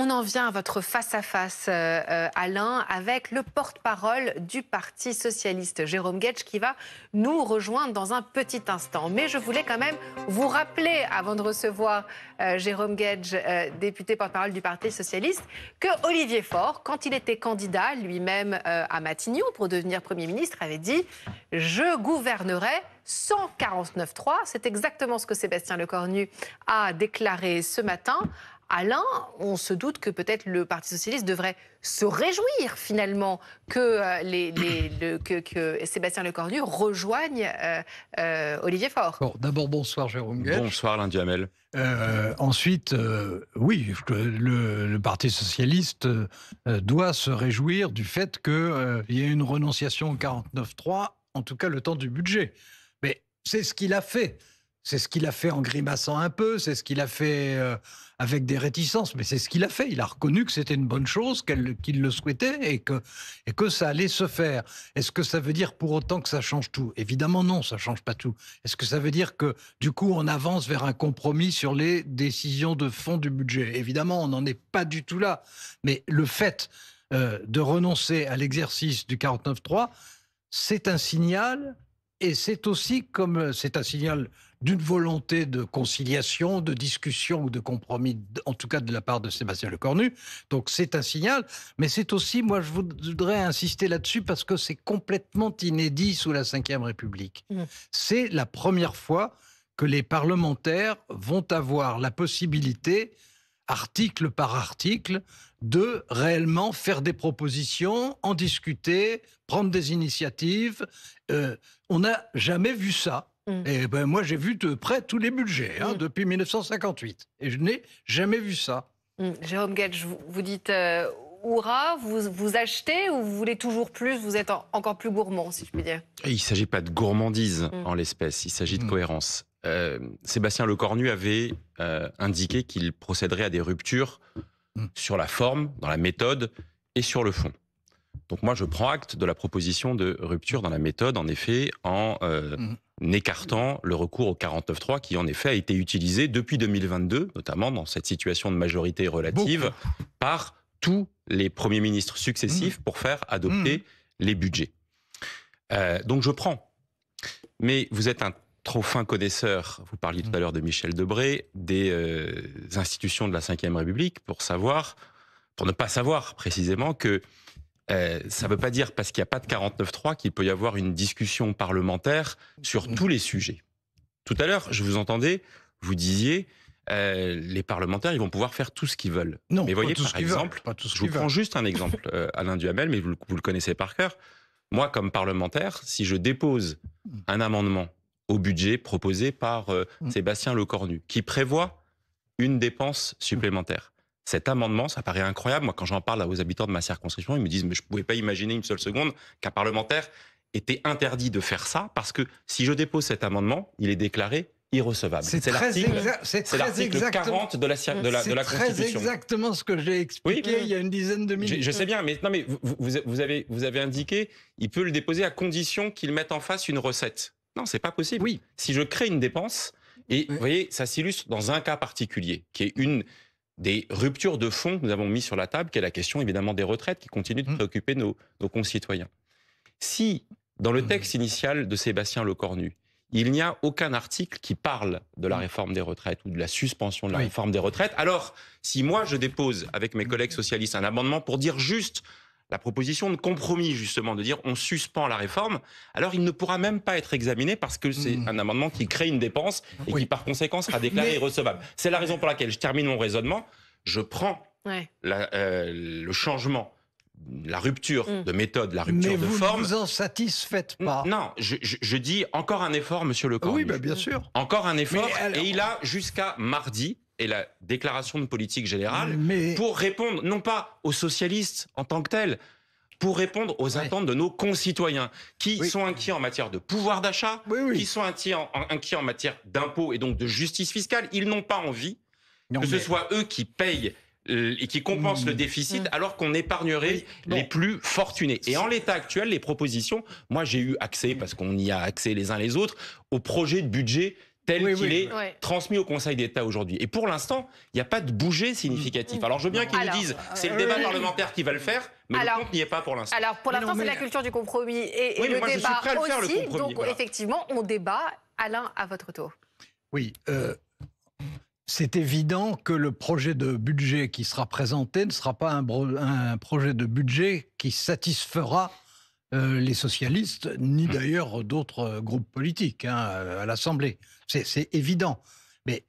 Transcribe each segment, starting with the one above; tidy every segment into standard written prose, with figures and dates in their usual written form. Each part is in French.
On en vient à votre face-à-face, Alain, avec le porte-parole du Parti socialiste, Jérôme Guedj, qui va nous rejoindre dans un petit instant. Mais je voulais quand même vous rappeler, avant de recevoir Jérôme Guedj, député porte-parole du Parti socialiste, que Olivier Faure, quand il était candidat lui-même à Matignon pour devenir Premier ministre, avait dit « Je gouvernerai sans 49.3 ». C'est exactement ce que Sébastien Lecornu a déclaré ce matin. Alain, on se doute que peut-être le Parti socialiste devrait se réjouir finalement que, que Sébastien Lecornu rejoigne Olivier Faure. Bon, d'abord, bonsoir Jérôme Guedj. Bonsoir Alain Duhamel. Ensuite, oui, le Parti socialiste doit se réjouir du fait qu'il y ait une renonciation au 49.3, en tout cas le temps du budget. Mais c'est ce qu'il a fait. C'est ce qu'il a fait en grimaçant un peu, c'est ce qu'il a fait avec des réticences, mais c'est ce qu'il a fait. Il a reconnu que c'était une bonne chose, qu'il le souhaitait et que ça allait se faire. Est-ce que ça veut dire pour autant que ça change tout? Évidemment non, ça change pas tout. Est-ce que ça veut dire que du coup on avance vers un compromis sur les décisions de fond du budget? Évidemment, on n'en est pas du tout là. Mais le fait de renoncer à l'exercice du 49.3, c'est un signal. Et c'est aussi comme c'est un signal d'une volonté de conciliation, de discussion ou de compromis, en tout cas de la part de Sébastien Lecornu. Donc c'est un signal, mais c'est aussi, moi je voudrais insister là-dessus parce que c'est complètement inédit sous la Ve République. C'est la première fois que les parlementaires vont avoir la possibilité, article par article, de réellement faire des propositions, en discuter, prendre des initiatives. On n'a jamais vu ça. Et ben, moi, j'ai vu de près tous les budgets depuis 1958. Et je n'ai jamais vu ça. Jérôme Guedj, vous dites Hourra, vous achetez ou vous voulez toujours plus? Vous êtes encore plus gourmand, si je puis dire. Et il ne s'agit pas de gourmandise en l'espèce, il s'agit de cohérence. Sébastien Lecornu avait indiqué qu'il procéderait à des ruptures sur la forme, dans la méthode et sur le fond. Donc moi, je prends acte de la proposition de rupture dans la méthode, en effet, en écartant le recours au 49.3 qui, en effet, a été utilisé depuis 2022, notamment dans cette situation de majorité relative, par tous les premiers ministres successifs pour faire adopter les budgets. Donc je prends. Mais vous êtes un trop fin connaisseur, vous parliez tout à l'heure de Michel Debré, des institutions de la Ve République pour ne pas savoir précisément que ça ne veut pas dire parce qu'il n'y a pas de 49.3 qu'il peut y avoir une discussion parlementaire sur tous les sujets. Tout à l'heure, je vous entendais, vous disiez les parlementaires, ils vont pouvoir faire tout ce qu'ils veulent. Non, mais voyez, pas tout par ce qu'ils exemple, veulent, je vous prends juste un exemple, Alain Duhamel, mais vous le connaissez par cœur. Moi, comme parlementaire, si je dépose un amendement au budget proposé par Sébastien Lecornu, qui prévoit une dépense supplémentaire. Cet amendement, ça paraît incroyable. Moi, quand j'en parle aux habitants de ma circonscription, ils me disent « mais je ne pouvais pas imaginer une seule seconde qu'un parlementaire était interdit de faire ça, parce que si je dépose cet amendement, il est déclaré irrecevable ». C'est l'article 40 de la Constitution. C'est exactement ce que j'ai expliqué il y a une dizaine de minutes. Je sais bien, mais, non, mais vous avez indiqué, il peut le déposer à condition qu'il mette en face une recette. Non, c'est pas possible. Oui. Si je crée une dépense, et vous voyez, ça s'illustre dans un cas particulier, qui est une des ruptures de fond que nous avons mis sur la table, qui est la question évidemment des retraites, qui continue de préoccuper nos concitoyens. Si, dans le texte initial de Sébastien Lecornu, il n'y a aucun article qui parle de la réforme des retraites ou de la suspension de la réforme des retraites, alors si moi je dépose avec mes collègues socialistes un amendement pour dire juste la proposition de compromis, justement, de dire on suspend la réforme, alors il ne pourra même pas être examiné parce que c'est un amendement qui crée une dépense et qui, par conséquent, sera déclaré irrecevable. C'est la raison pour laquelle je termine mon raisonnement. Je prends le changement, la rupture de méthode, la rupture de forme. Mais vous ne vous en satisfaites pas. Non, je dis encore un effort, monsieur Lecornu. Oui, bah bien sûr. Encore un effort, et il a jusqu'à mardi et la déclaration de politique générale pour répondre, non pas aux socialistes en tant que tels, pour répondre aux attentes de nos concitoyens, qui sont inquiets en matière de pouvoir d'achat, qui sont inquiets en matière d'impôts et donc de justice fiscale. Ils n'ont pas envie que ce soit eux qui payent et qui compensent le déficit alors qu'on épargnerait les plus fortunés. Et en l'état actuel, les propositions, moi j'ai eu accès, parce qu'on y a accès les uns les autres, au projet de budget tel qu'il est Ouais. transmis au Conseil d'État aujourd'hui. Et pour l'instant, il n'y a pas de bouger significatif. Alors je veux bien qu'ils nous disent c'est le débat parlementaire qui va le faire, mais le compte n'y est pas pour l'instant. Alors pour l'instant, c'est la culture du compromis et Oui, mais le moi, je suis débat prêt à le faire, le aussi. compromis, Donc voilà. effectivement, on débat. Alain, à votre tour. Oui, c'est évident que le projet de budget qui sera présenté ne sera pas un projet de budget qui satisfera les socialistes, ni d'ailleurs d'autres groupes politiques à l'Assemblée. C'est évident. Mais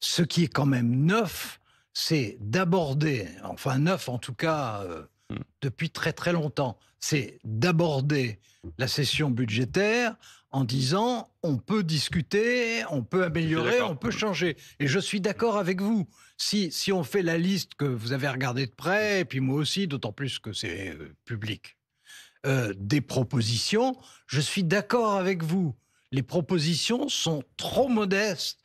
ce qui est quand même neuf, c'est d'aborder, enfin neuf en tout cas depuis très très longtemps, c'est d'aborder la session budgétaire en disant on peut discuter, on peut améliorer, on peut changer. Et je suis d'accord avec vous. Si on fait la liste que vous avez regardée de près, et puis moi aussi, d'autant plus que c'est public, des propositions, je suis d'accord avec vous. Les propositions sont trop modestes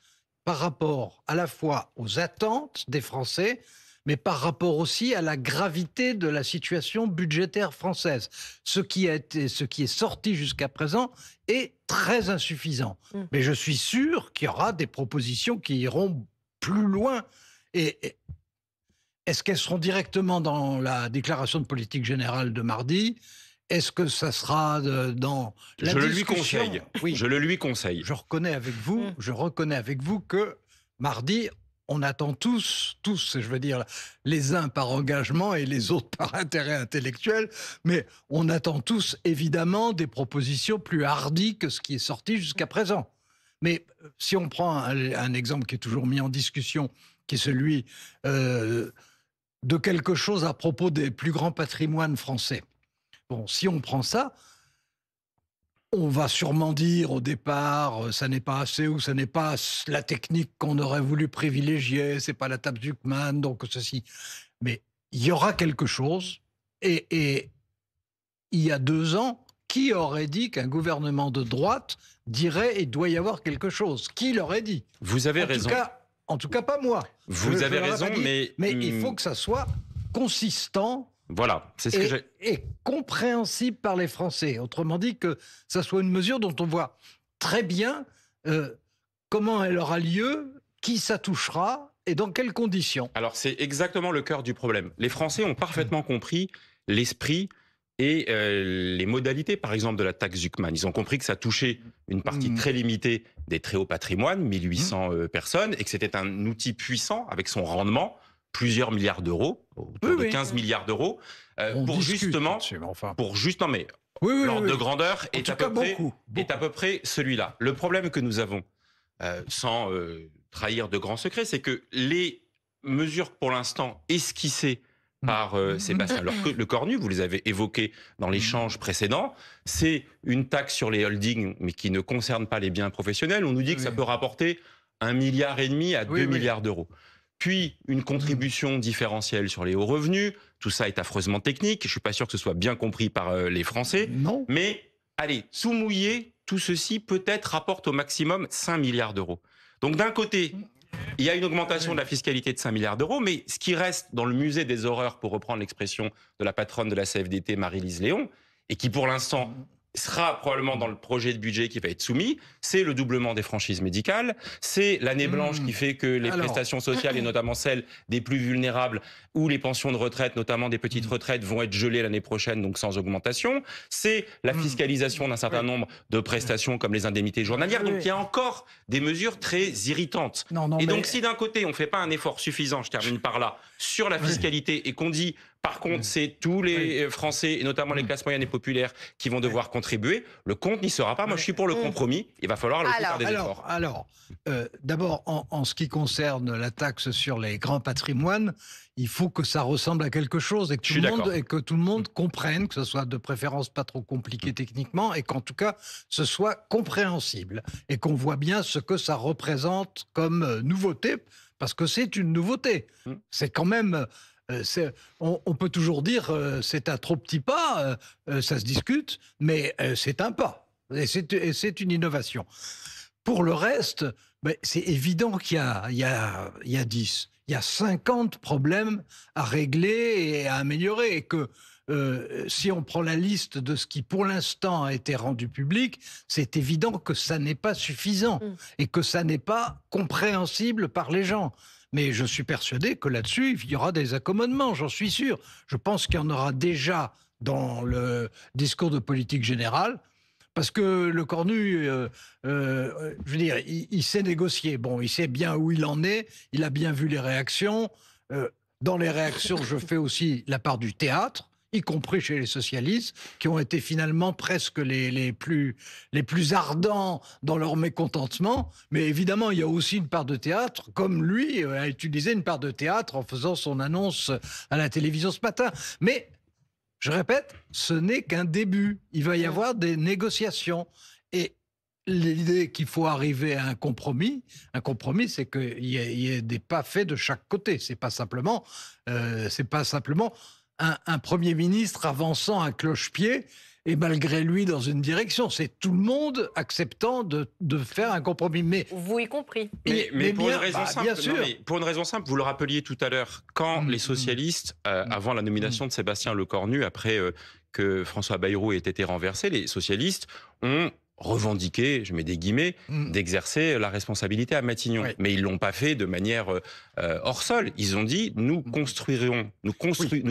par rapport à la fois aux attentes des Français, mais par rapport aussi à la gravité de la situation budgétaire française. Ce qui est sorti jusqu'à présent est très insuffisant. Mais je suis sûr qu'il y aura des propositions qui iront plus loin. Et est-ce qu'elles seront directement dans la déclaration de politique générale de mardi ? Est-ce que ça sera dans la discussion ? Je le lui conseille. Oui. Je le lui conseille. Je reconnais avec vous que mardi, on attend tous, je veux dire, les uns par engagement et les autres par intérêt intellectuel, mais on attend tous, évidemment, des propositions plus hardies que ce qui est sorti jusqu'à présent. Mais si on prend un exemple qui est toujours mis en discussion, qui est celui de quelque chose à propos des plus grands patrimoines français. Bon, si on prend ça, on va sûrement dire au départ, ça n'est pas assez ou ça n'est pas la technique qu'on aurait voulu privilégier, c'est pas la table Zuckman, donc ceci. Mais il y aura quelque chose. Et il y a 2 ans, qui aurait dit qu'un gouvernement de droite dirait il doit y avoir quelque chose ? Qui l'aurait dit ? Vous avez raison. En tout cas, pas moi. Vous avez raison, mais il faut que ça soit consistant. Voilà, c'est ce que j'ai. Et compréhensible par les Français. Autrement dit, que ça soit une mesure dont on voit très bien comment elle aura lieu, qui ça touchera et dans quelles conditions. Alors, c'est exactement le cœur du problème. Les Français ont parfaitement compris l'esprit et les modalités, par exemple, de la taxe Zuckman. Ils ont compris que ça touchait une partie très limitée des très hauts patrimoines, 1800 personnes, et que c'était un outil puissant avec son rendement, plusieurs milliards d'euros, autour de 15 milliards d'euros, pour justement, l'ordre de grandeur est à peu près celui-là. Le problème que nous avons, sans trahir de grands secrets, c'est que les mesures pour l'instant esquissées par Sébastien Lecornu, vous les avez évoquées dans l'échange précédent, c'est une taxe sur les holdings, mais qui ne concerne pas les biens professionnels. On nous dit que ça peut rapporter 1,5 milliard à 2 milliards d'euros. Puis une contribution différentielle sur les hauts revenus. Tout ça est affreusement technique. Je ne suis pas sûr que ce soit bien compris par les Français. Non. Mais allez, tout mouillé, tout ceci peut-être rapporte au maximum 5 milliards d'euros. Donc d'un côté, il y a une augmentation de la fiscalité de 5 milliards d'euros, mais ce qui reste dans le musée des horreurs, pour reprendre l'expression de la patronne de la CFDT, Marie-Lise Léon, et qui pour l'instant sera probablement dans le projet de budget qui va être soumis, c'est le doublement des franchises médicales, c'est l'année blanche qui fait que les prestations sociales, et notamment celles des plus vulnérables, ou les pensions de retraite, notamment des petites retraites, vont être gelées l'année prochaine, donc sans augmentation, c'est la fiscalisation d'un certain nombre de prestations comme les indemnités journalières, donc il y a encore des mesures très irritantes. Donc si d'un côté on ne fait pas un effort suffisant, je termine par là, sur la fiscalité, et qu'on dit par contre, c'est tous les Français, et notamment les classes moyennes et populaires, qui vont devoir contribuer. Le compte n'y sera pas. Moi, je suis pour le compromis. Il va falloir faire des efforts. D'abord, en ce qui concerne la taxe sur les grands patrimoines, il faut que ça ressemble à quelque chose et que tout le monde comprenne, que ce soit de préférence pas trop compliqué techniquement, et qu'en tout cas, ce soit compréhensible. Et qu'on voit bien ce que ça représente comme nouveauté, parce que c'est une nouveauté. C'est quand même... on peut toujours dire c'est un trop petit pas, ça se discute, mais c'est un pas. Et c'est une innovation. Pour le reste, c'est évident qu'il y a 10. il y a 50 problèmes à régler et à améliorer. Et que si on prend la liste de ce qui, pour l'instant, a été rendu public, c'est évident que ça n'est pas suffisant et que ça n'est pas compréhensible par les gens. Mais je suis persuadé que là-dessus, il y aura des accommodements, j'en suis sûr. Je pense qu'il y en aura déjà dans le discours de politique générale. Parce que le Cornu, je veux dire, il sait négocier. Bon, il sait bien où il en est. Il a bien vu les réactions. Dans les réactions, je fais aussi la part du théâtre, y compris chez les socialistes, qui ont été finalement presque les plus ardents dans leur mécontentement. Mais évidemment, il y a aussi une part de théâtre, comme lui a utilisé une part de théâtre en faisant son annonce à la télévision ce matin. Mais je répète, ce n'est qu'un début. Il va y avoir des négociations. Et l'idée qu'il faut arriver à un compromis, c'est qu'il y ait des pas faits de chaque côté. C'est pas simplement un Premier ministre avançant à cloche-pied et malgré lui dans une direction. C'est tout le monde acceptant de faire un compromis. Mais vous y compris. Mais pour, bien, une raison simple, bien sûr. non, mais pour une raison simple, vous le rappeliez tout à l'heure, quand les socialistes, avant la nomination de Sébastien Lecornu, après que François Bayrou ait été renversé, les socialistes ont revendiqué, je mets des guillemets, d'exercer la responsabilité à Matignon. Oui. Mais ils l'ont pas fait de manière hors sol. Ils ont dit, nous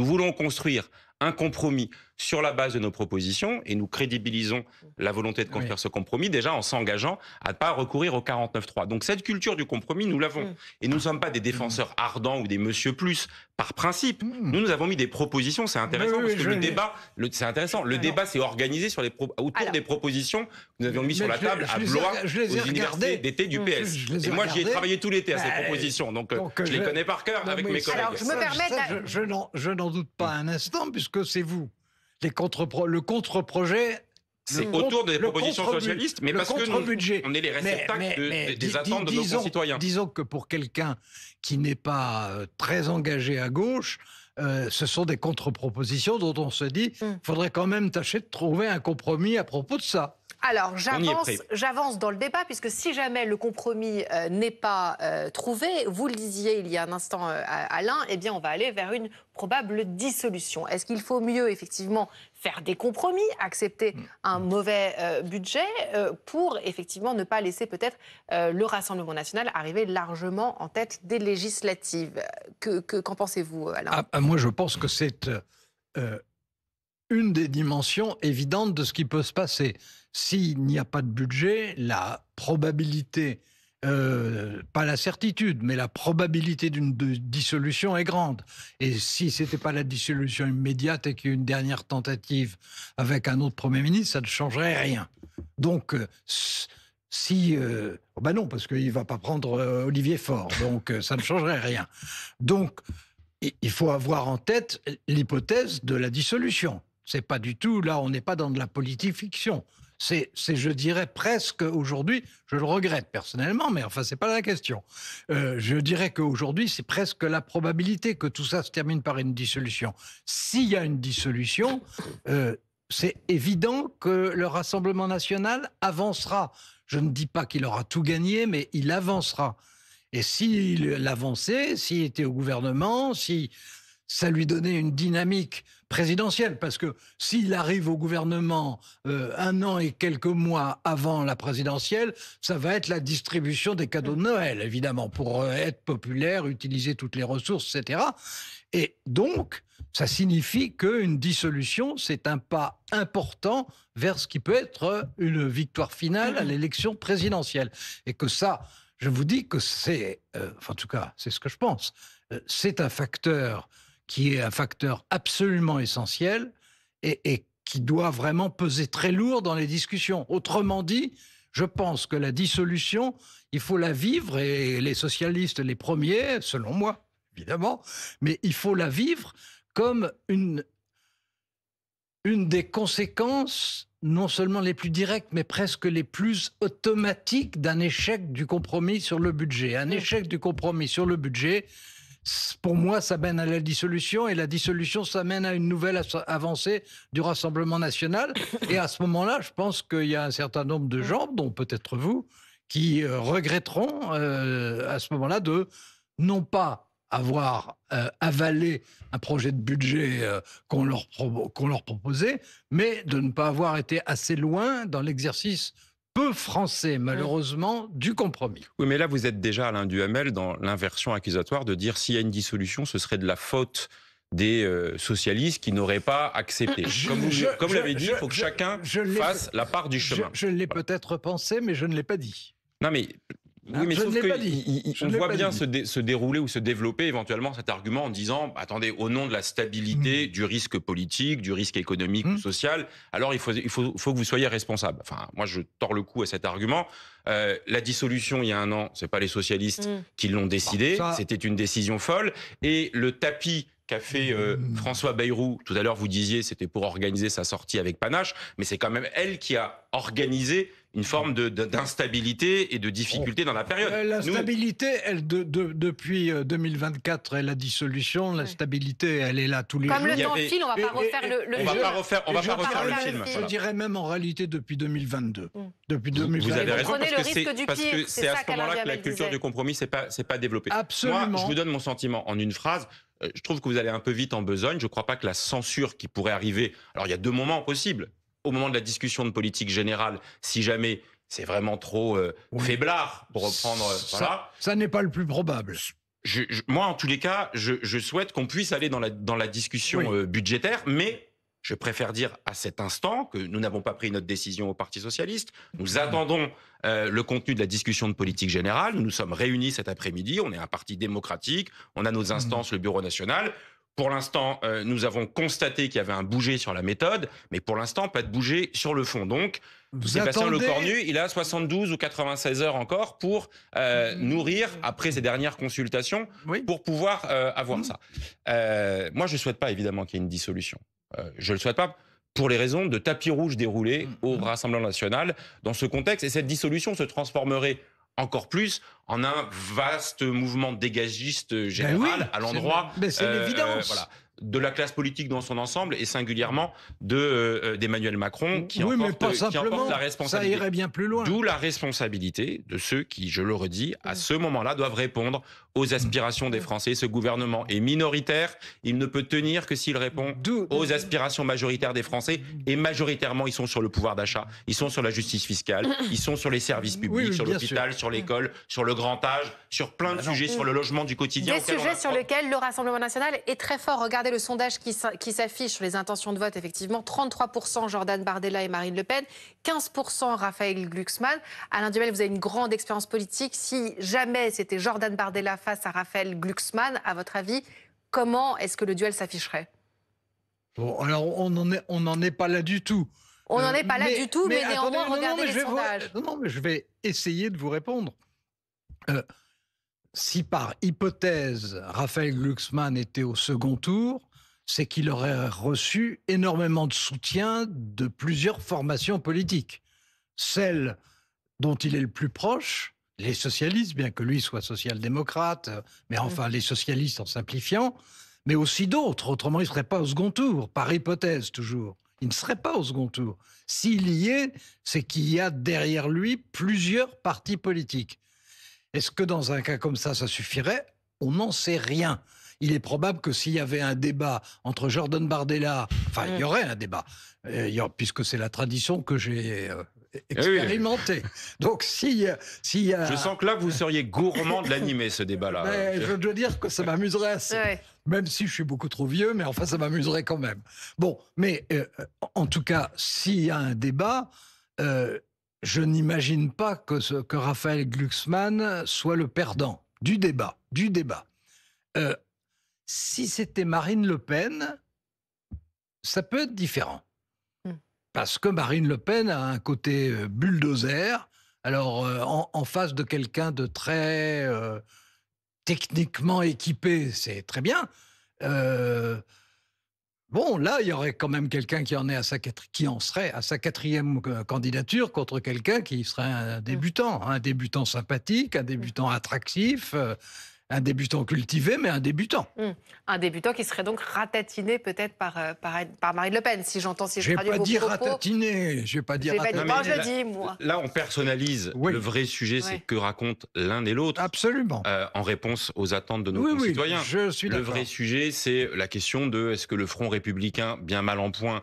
voulons construire un compromis sur la base de nos propositions et nous crédibilisons la volonté de construire ce compromis déjà en s'engageant à ne pas recourir au 49.3. Donc cette culture du compromis, nous l'avons. Et nous ne sommes pas des défenseurs ardents ou des monsieur plus par principe. Nous avons mis des propositions. C'est intéressant parce que le débat, c'est intéressant. Le débat s'est organisé sur autour des propositions que nous avions mis sur la table à Blois, aux universités d'été du PS. Et moi, j'y ai travaillé tout l'été à ces propositions. Donc je les connais par cœur avec mes collègues. Alors, je me permets... Je n'en doute pas un instant, puisque c'est vous. Le contre-projet... C'est autour des propositions socialistes, mais parce que on est les réceptacles des attentes de nos concitoyens. Disons que pour quelqu'un qui n'est pas très engagé à gauche, ce sont des contre-propositions dont on se dit qu'il faudrait quand même tâcher de trouver un compromis à propos de ça. Alors, j'avance dans le débat, puisque si jamais le compromis n'est pas trouvé, vous le disiez il y a un instant, Alain, eh bien, on va aller vers une probable dissolution. Est-ce qu'il faut mieux, effectivement, faire des compromis, accepter un mauvais budget pour, effectivement, ne pas laisser peut-être le Rassemblement national arriver largement en tête des législatives? Qu'en pensez-vous, Alain? Moi, je pense que c'est une des dimensions évidentes de ce qui peut se passer. S'il n'y a pas de budget, la probabilité, pas la certitude, mais la probabilité d'une dissolution est grande. Et si ce n'était pas la dissolution immédiate et qu'il y a une dernière tentative avec un autre Premier ministre, ça ne changerait rien. Donc, non, parce qu'il ne va pas prendre Olivier Faure, donc ça ne changerait rien. Donc, il faut avoir en tête l'hypothèse de la dissolution. C'est pas du tout, là, on n'est pas dans de la politique fiction. C'est, je dirais presque aujourd'hui, je le regrette personnellement, mais enfin, c'est pas la question. Je dirais qu'aujourd'hui, c'est presque la probabilité que tout ça se termine par une dissolution. S'il y a une dissolution, c'est évident que le Rassemblement national avancera. Je ne dis pas qu'il aura tout gagné, mais il avancera. Et s'il avançait, s'il était au gouvernement, si ça lui donnait une dynamique présidentielle, parce que s'il arrive au gouvernement un an et quelques mois avant la présidentielle, ça va être la distribution des cadeaux de Noël, évidemment, pour être populaire, utiliser toutes les ressources, etc. Et donc, ça signifie qu'une dissolution, c'est un pas important vers ce qui peut être une victoire finale à l'élection présidentielle. Et que ça, je vous dis que c'est, en tout cas, c'est ce que je pense, c'est un facteur qui est un facteur absolument essentiel et qui doit vraiment peser très lourd dans les discussions. Autrement dit, je pense que la dissolution, il faut la vivre, et les socialistes les premiers, selon moi, évidemment, mais il faut la vivre comme une des conséquences, non seulement les plus directes, mais presque les plus automatiques d'un échec du compromis sur le budget. Un échec du compromis sur le budget, pour moi, ça mène à la dissolution, et la dissolution, ça mène à une nouvelle avancée du Rassemblement national. Et à ce moment-là, je pense qu'il y a un certain nombre de gens, dont peut-être vous, qui regretteront à ce moment-là de non pas avoir avalé un projet de budget qu'on leur proposait, mais de ne pas avoir été assez loin dans l'exercice peu français, malheureusement, du compromis. Oui, mais là, vous êtes déjà, Alain Duhamel, dans l'inversion accusatoire de dire s'il y a une dissolution, ce serait de la faute des socialistes qui n'auraient pas accepté. Comme vous l'avez dit, il faut que chacun fasse la part du chemin. Je l'ai peut-être pensé, mais je ne l'ai pas dit. Non, mais... Oui, mais sauf qu'on voit bien se dérouler ou se développer éventuellement cet argument en disant attendez, au nom de la stabilité, du risque politique, du risque économique ou social, alors il faut que vous soyez responsable. Enfin, moi, je tords le cou à cet argument. La dissolution, il y a un an, c'est pas les socialistes qui l'ont décidé, c'était une décision folle. Et le tapis qu'a fait François Bayrou, tout à l'heure vous disiez c'était pour organiser sa sortie avec panache, mais c'est quand même elle qui a organisé une forme d'instabilité et de difficulté dans la période. La stabilité, depuis 2024 et la dissolution, la stabilité, elle est là tous les jours. Comme le temps file, on ne va pas refaire le film. On va pas refaire le film. Je dirais même en réalité depuis 2022. Depuis 2022. Vous avez raison, parce que c'est à ce moment-là que la culture du compromis c'est pas développée. Absolument. Moi, je vous donne mon sentiment en une phrase. Je trouve que vous allez un peu vite en besogne. Je ne crois pas que la censure qui pourrait arriver... Alors, il y a deux moments possibles. Au moment de la discussion de politique générale, si jamais c'est vraiment trop faiblard, pour reprendre... Ça n'est pas le plus probable. Moi, en tous les cas, je souhaite qu'on puisse aller dans la discussion budgétaire, mais je préfère dire à cet instant que nous n'avons pas pris notre décision au Parti socialiste. Nous attendons le contenu de la discussion de politique générale. Nous nous sommes réunis cet après-midi. On est un parti démocratique. On a nos instances, le Bureau national. Pour l'instant, nous avons constaté qu'il y avait un bouger sur la méthode, mais pour l'instant, pas de bouger sur le fond. Donc, Sébastien Lecornu, il a 72 ou 96 heures encore pour nourrir, après ses dernières consultations, pour pouvoir avoir ça. Moi, je ne souhaite pas, évidemment, qu'il y ait une dissolution. Je ne le souhaite pas pour les raisons de tapis rouge déroulé au Rassemblement national dans ce contexte. Et cette dissolution se transformerait encore plus en un vaste mouvement dégagiste général à l'endroit de la classe politique dans son ensemble et singulièrement d'Emmanuel Macron qui emporte la responsabilité. Ça irait bien plus loin. D'où la responsabilité de ceux qui, je le redis, à ce moment-là doivent répondre aux aspirations des Français. Ce gouvernement est minoritaire, il ne peut tenir que s'il répond aux aspirations majoritaires des Français et majoritairement ils sont sur le pouvoir d'achat, ils sont sur la justice fiscale, ils sont sur les services publics, sur l'hôpital, sur l'école, sur le grand âge, sur plein de sujets, sur le logement du quotidien. Des sujets sur lesquels le Rassemblement national est très fort. Regardez le sondage qui s'affiche sur les intentions de vote, effectivement. 33% Jordan Bardella et Marine Le Pen, 15% Raphaël Glucksmann. Alain Duhamel, vous avez une grande expérience politique. Si jamais c'était Jordan Bardella face à Raphaël Glucksmann, à votre avis, comment est-ce que le duel s'afficherait ? Bon, alors on n'en est pas là du tout. On n'en est pas là du tout, mais néanmoins, regardez les sondages. Non, mais je vais essayer de vous répondre. Si par hypothèse, Raphaël Glucksmann était au second tour, c'est qu'il aurait reçu énormément de soutien de plusieurs formations politiques. Celle dont il est le plus proche, les socialistes, bien que lui soit social-démocrate, mais enfin les socialistes en simplifiant, mais aussi d'autres. Autrement, il ne serait pas au second tour, par hypothèse toujours. Il ne serait pas au second tour. S'il y est, c'est qu'il y a derrière lui plusieurs partis politiques. Est-ce que dans un cas comme ça suffirait ? On n'en sait rien. Il est probable que s'il y avait un débat entre Jordan Bardella... Enfin, il y aurait un débat, puisque c'est la tradition que j'ai expérimentée. Donc, s'il y a... Je sens que là, vous seriez gourmand de l'animer, ce débat-là. Je dois dire que ça m'amuserait assez. Ouais. Même si je suis beaucoup trop vieux, mais enfin, ça m'amuserait quand même. Bon, mais en tout cas, s'il y a un débat... je n'imagine pas que Raphaël Glucksmann soit le perdant du débat. Si c'était Marine Le Pen, ça peut être différent. Parce que Marine Le Pen a un côté bulldozer. Alors, en face de quelqu'un de très techniquement équipé, c'est très bien. Bon, là, il y aurait quand même quelqu'un qui en serait à sa quatrième candidature contre quelqu'un qui serait un débutant sympathique, un débutant attractif. un débutant cultivé, mais un débutant. Un débutant qui serait donc ratatiné peut-être par Marine Le Pen, si j'entends, si je traduis vos propos. Je vais pas dire ratatiné. Moi, je le dis, moi. Là, on personnalise. Oui. Le vrai sujet, c'est que racontent l'un et l'autre. Absolument. En réponse aux attentes de nos concitoyens. Je suis d'accord. Le vrai sujet, c'est la question de est-ce que le Front républicain, bien mal en point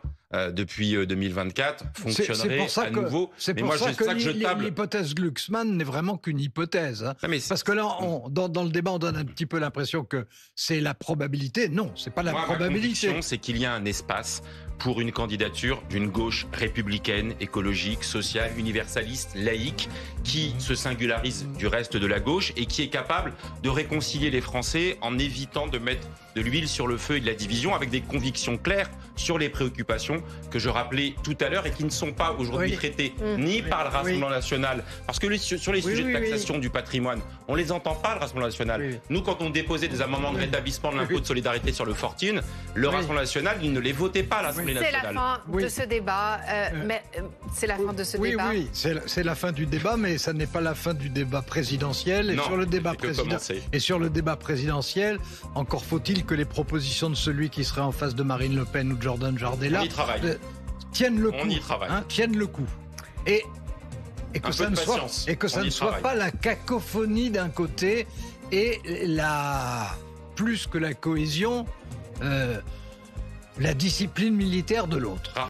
depuis 2024, fonctionnerait à nouveau. C'est pour ça que l'hypothèse Glucksmann n'est vraiment qu'une hypothèse. Hein. Parce que là, dans le débat, on donne un petit peu l'impression que c'est la probabilité. Non, c'est pas la probabilité. Ma conviction, c'est qu'il y a un espace pour une candidature d'une gauche républicaine, écologique, sociale, universaliste, laïque, qui se singularise du reste de la gauche et qui est capable de réconcilier les Français en évitant de mettre de l'huile sur le feu et de la division, avec des convictions claires sur les préoccupations que je rappelais tout à l'heure et qui ne sont pas aujourd'hui traitées ni par le Rassemblement national, parce que sur les sujets de taxation du patrimoine, on les entend pas, le Rassemblement national. Nous, quand on déposait des amendements de rétablissement de l'impôt de solidarité sur le fortune, le Rassemblement national, il ne les votait pas à l'Assemblée nationale. C'est la fin de ce débat. C'est la fin de ce débat. Oui, c'est la fin du débat, mais ça n'est pas la fin du débat présidentiel. Et sur le débat présidentiel, encore faut-il que les propositions de celui qui serait en face de Marine Le Pen ou de Jordan Bardella tiennent le coup. Tiennent le coup. Et que ça ne soit pas la cacophonie d'un côté et plus que la cohésion, la discipline militaire de l'autre.